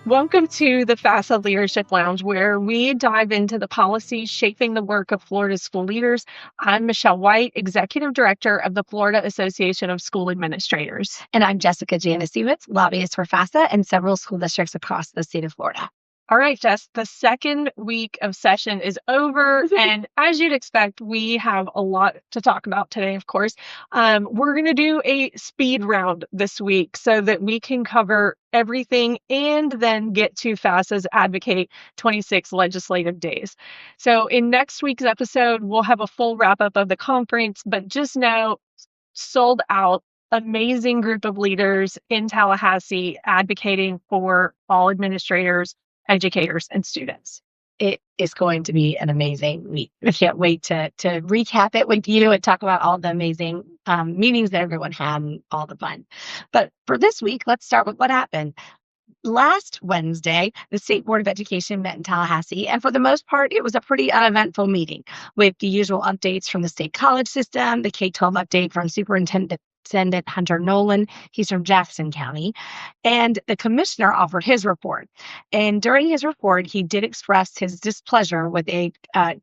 Welcome to the FAFSA Leadership Lounge, where we dive into the policies shaping the work of Florida school leaders. I'm Michelle White, Executive Director of the Florida Association of School Administrators. And I'm Jessica Janasiewicz, lobbyist for FAFSA and several school districts across the state of Florida. All right, Jess, the second week of session is over. And as you'd expect, we have a lot to talk about today, of course. We're going to do a speed round this week so that we can cover everything and then get to FAFSA's Advocate 26 legislative days. So in next week's episode, we'll have a full wrap up of the conference, but just know, sold out. Amazing group of leaders in Tallahassee advocating for all administrators, educators, and students. It is going to be an amazing week. I can't wait to recap it with you and talk about all the amazing meetings that everyone had and all the fun. But for this week, let's start with what happened. Last Wednesday, the State Board of Education met in Tallahassee, and for the most part, it was a pretty uneventful meeting with the usual updates from the state college system, the K-12 update from Superintendent Hunter Nolan. He's from Jackson County. And the commissioner offered his report. And during his report, he did express his displeasure with a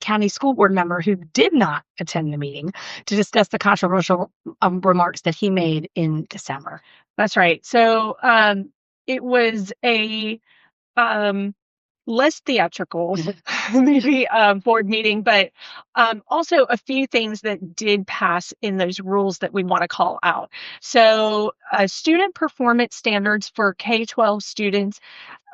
county school board member who did not attend the meeting to discuss the controversial remarks that he made in December. That's right. So it was a less theatrical, maybe board meeting, but also a few things that did pass in those rules that we want to call out. So student performance standards for K-12 students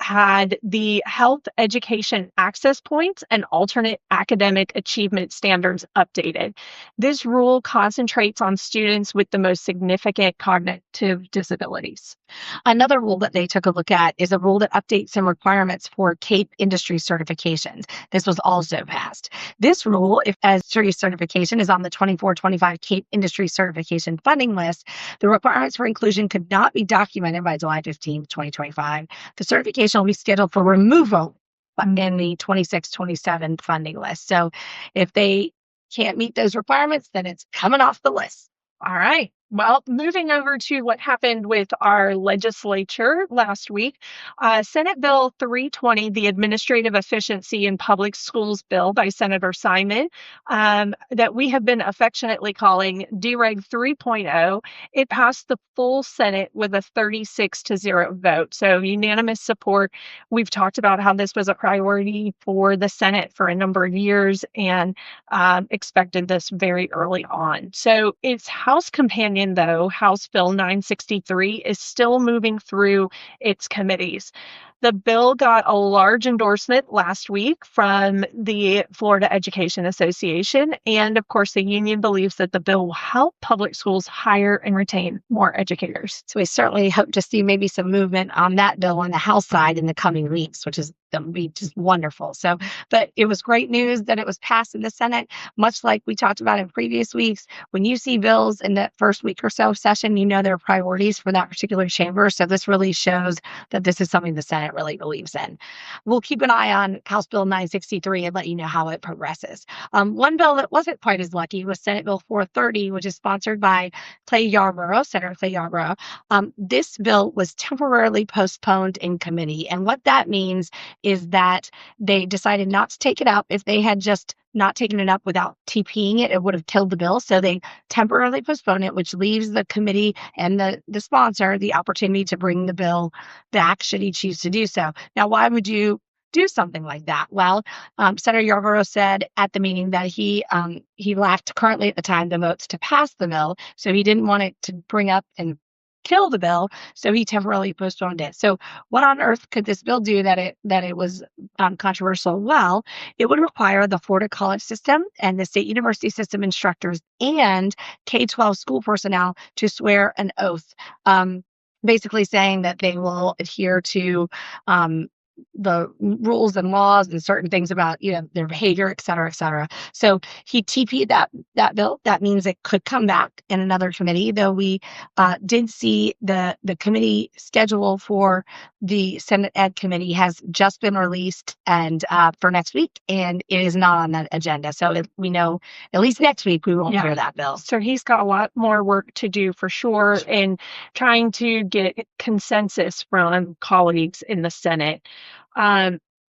had the health education access points and alternate academic achievement standards updated. This rule concentrates on students with the most significant cognitive disabilities. Another rule that they took a look at is a rule that updates some requirements for CAPE industry certifications. This was also passed. This rule, if as certification is on the 24-25 CAPE industry certification funding list, the requirements for inclusion could not be documented by July 15, 2025. The certification will be scheduled for removal in the 26-27 funding list. So if they can't meet those requirements, then it's coming off the list. All right. Well, moving over to what happened with our legislature last week, Senate Bill 320, the Administrative Efficiency in Public Schools Bill by Senator Simon, that we have been affectionately calling DREG 3.0, it passed the full Senate with a 36-0 vote. So unanimous support. We've talked about how this was a priority for the Senate for a number of years and expected this very early on. So its House companion, though, House Bill 963, is still moving through its committees. The bill got a large endorsement last week from the Florida Education Association. And of course, the union believes that the bill will help public schools hire and retain more educators. So we certainly hope to see maybe some movement on that bill on the House side in the coming weeks, which is that would be just wonderful. So, but it was great news that it was passed in the Senate, much like we talked about in previous weeks. When you see bills in that first week or so of session, you know there are priorities for that particular chamber. So this really shows that this is something the Senate really believes in. We'll keep an eye on House Bill 963 and let you know how it progresses. One bill that wasn't quite as lucky was Senate Bill 430, which is sponsored by Senator Clay Yarborough. This bill was temporarily postponed in committee. And what that means is that they decided not to take it up. If they had just not taken it up without TPing it, it would have killed the bill. So they temporarily postponed it, which leaves the committee and the sponsor the opportunity to bring the bill back should he choose to do so. Now, why would you do something like that? Well, Senator Yarborough said at the meeting that he lacked currently at the time the votes to pass the bill. So he didn't want it to bring up and kill the bill, so he temporarily postponed it. So what on earth could this bill do that it was controversial? Well, it would require the Florida college system and the state university system instructors and K-12 school personnel to swear an oath, basically saying that they will adhere to the rules and laws and certain things about their behavior, et cetera, et cetera. So he TP'd that bill. That means it could come back in another committee, though we did see the committee schedule for the Senate Ed Committee has just been released and for next week, and it is not on that agenda. So we know at least next week we won't hear that bill. So he's got a lot more work to do for sure in trying to get consensus from colleagues in the Senate.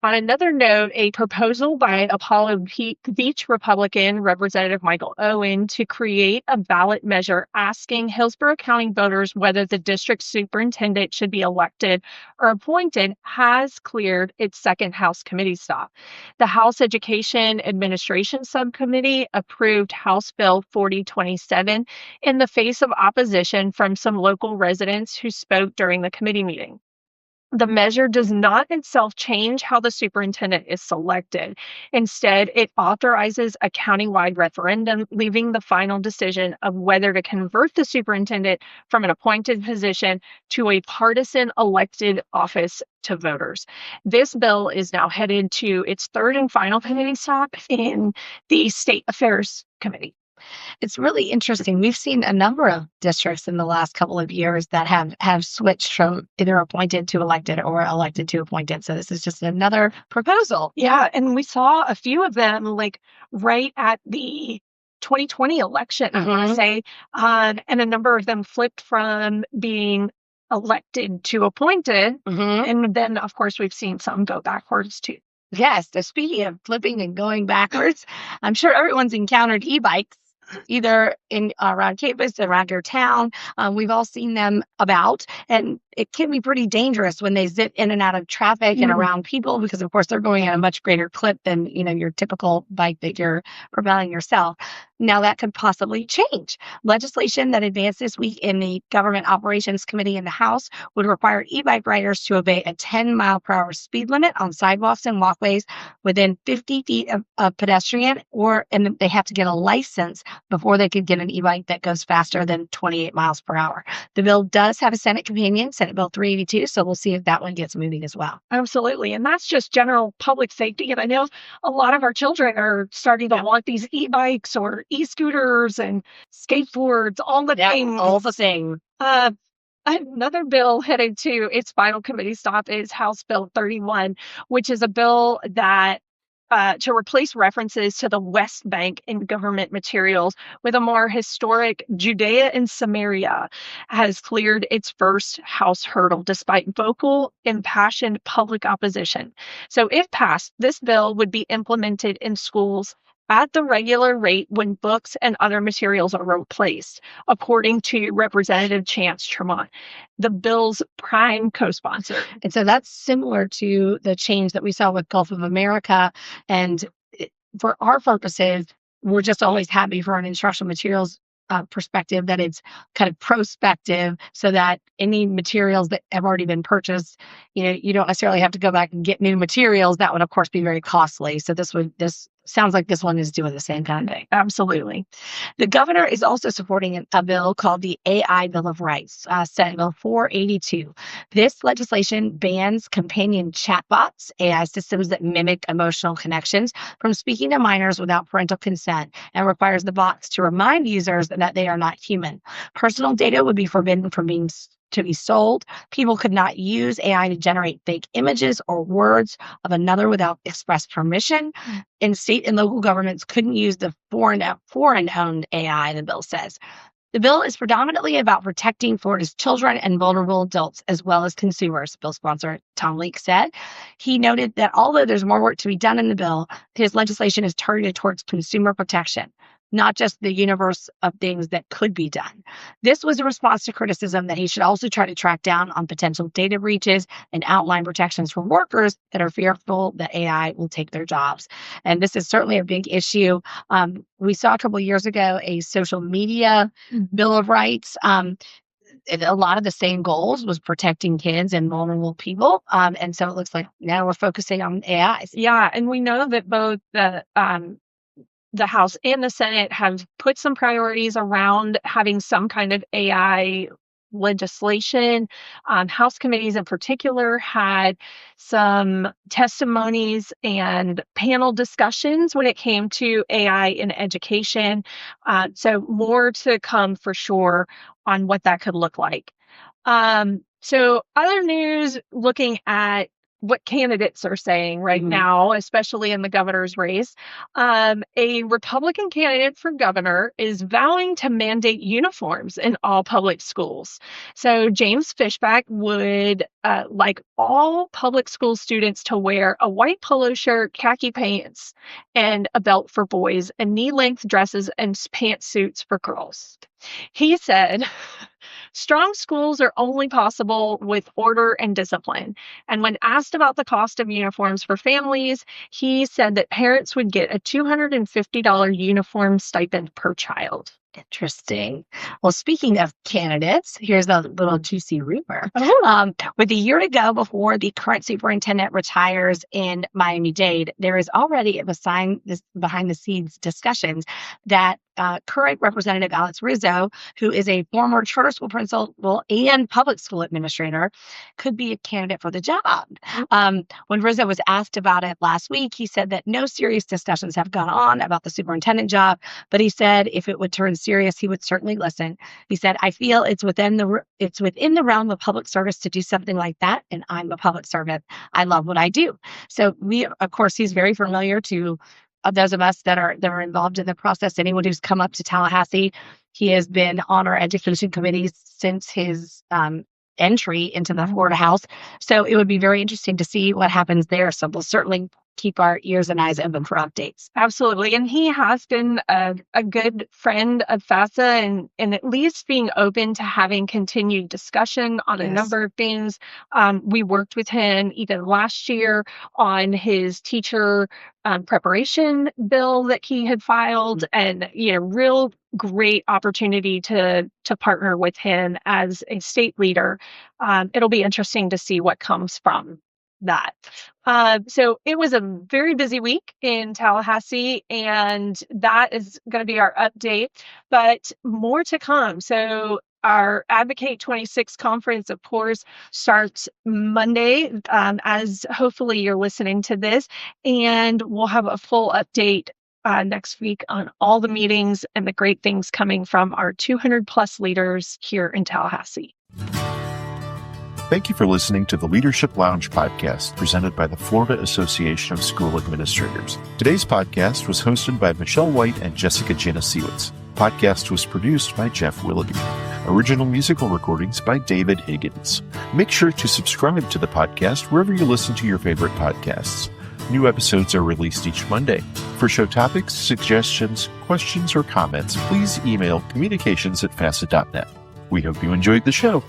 On another note, a proposal by Apollo Beach Republican Representative Michael Owen to create a ballot measure asking Hillsborough County voters whether the district superintendent should be elected or appointed has cleared its second House committee stop. The House Education Administration Subcommittee approved House Bill 4027 in the face of opposition from some local residents who spoke during the committee meeting. The measure does not itself change how the superintendent is selected. Instead, it authorizes a countywide referendum, leaving the final decision of whether to convert the superintendent from an appointed position to a partisan elected office to voters. This bill is now headed to its third and final committee stop in the State Affairs Committee. It's really interesting. We've seen a number of districts in the last couple of years that have switched from either appointed to elected or elected to appointed. So this is just another proposal. Yeah, and we saw a few of them like right at the 2020 election, I want to say, and a number of them flipped from being elected to appointed. And then, of course, we've seen some go backwards too. Yes, so speaking of flipping and going backwards, I'm sure everyone's encountered e-bikes either around campus, around your town. We've all seen them about, and it can be pretty dangerous when they zip in and out of traffic and around people because, of course, they're going at a much greater clip than your typical bike that you're propelling yourself. Now that could possibly change. Legislation that advanced this week in the Government Operations Committee in the House would require e-bike riders to obey a 10-mile-per-hour speed limit on sidewalks and walkways within 50 feet of pedestrian, and they have to get a license before they could get an e-bike that goes faster than 28 miles per hour. The bill does have a Senate companion, Senate Bill 382, so we'll see if that one gets moving as well. Absolutely. And that's just general public safety. And I know a lot of our children are starting to want these e-bikes or e-scooters and skateboards, all the things. All the same. Another bill headed to its final committee stop is House Bill 31, which is a bill that to replace references to the West Bank in government materials with a more historic Judea and Samaria, has cleared its first House hurdle despite vocal, impassioned public opposition. So if passed, this bill would be implemented in schools at the regular rate when books and other materials are replaced, according to Representative Chance Tremont, the bill's prime co-sponsor. And so that's similar to the change that we saw with Gulf of America. And for our purposes, we're just always happy for an instructional materials perspective that it's kind of prospective, so that any materials that have already been purchased, you don't necessarily have to go back and get new materials. That would, of course, be very costly. So this sounds like this one is doing the same kind of thing. Absolutely. The governor is also supporting a bill called the AI Bill of Rights, Senate Bill 482. This legislation bans companion chatbots, AI systems that mimic emotional connections, from speaking to minors without parental consent, and requires the bots to remind users that they are not human. Personal data would be forbidden from to be sold. People could not use AI to generate fake images or words of another without express permission. And state and local governments couldn't use the foreign-owned AI, the bill says. The bill is predominantly about protecting Florida's children and vulnerable adults, as well as consumers, bill sponsor Tom Leek said. He noted that although there's more work to be done in the bill, his legislation is targeted towards consumer protection, not just the universe of things that could be done. This was a response to criticism that he should also try to track down on potential data breaches and outline protections for workers that are fearful that AI will take their jobs. And this is certainly a big issue. We saw a couple of years ago a social media Bill of Rights. A lot of the same goals was protecting kids and vulnerable people. And so it looks like now we're focusing on AIs. Yeah, and we know that both the House and the Senate have put some priorities around having some kind of AI legislation. House committees in particular had some testimonies and panel discussions when it came to AI in education. So more to come for sure on what that could look like. So other news, looking at what candidates are saying right now, especially in the governor's race. A Republican candidate for governor is vowing to mandate uniforms in all public schools. So James Fishback would like all public school students to wear a white polo shirt, khaki pants, and a belt for boys, and knee-length dresses and pantsuits for girls. He said, strong schools are only possible with order and discipline. And when asked about the cost of uniforms for families, he said that parents would get a $250 uniform stipend per child. Interesting. Well, speaking of candidates, here's a little juicy rumor. With a year to go before the current superintendent retires in Miami-Dade, there is already behind the scenes discussions that current Representative Alex Rizzo, who is a former charter school principal and public school administrator, could be a candidate for the job. When Rizzo was asked about it last week, he said that no serious discussions have gone on about the superintendent job, but he said if it would turn serious, he would certainly listen. He said, I feel it's within the realm of public service to do something like that, and I'm a public servant. I love what I do. So of course, he's very familiar to those of us that are involved in the process. Anyone who's come up to Tallahassee, he has been on our education committees since his entry into the Florida House. So it would be very interesting to see what happens there. So we'll certainly keep our ears and eyes open for updates. Absolutely. And he has been a good friend of FAFSA and at least being open to having continued discussion on a number of things. We worked with him even last year on his teacher preparation bill that he had filed, and real great opportunity to partner with him as a state leader. It'll be interesting to see what comes from that. So it was a very busy week in Tallahassee, and that is going to be our update, but more to come. So our Advocate 26 conference, of course, starts Monday, as hopefully you're listening to this, and we'll have a full update next week on all the meetings and the great things coming from our 200 plus leaders here in Tallahassee. Thank you for listening to the Leadership Lounge podcast presented by the Florida Association of School Administrators. Today's podcast was hosted by Michelle White and Jessica Janasiewicz. Podcast was produced by Jeff Willoughby. Original musical recordings by David Higgins. Make sure to subscribe to the podcast wherever you listen to your favorite podcasts. New episodes are released each Monday. For show topics, suggestions, questions, or comments, please email communications@fasa.net. We hope you enjoyed the show.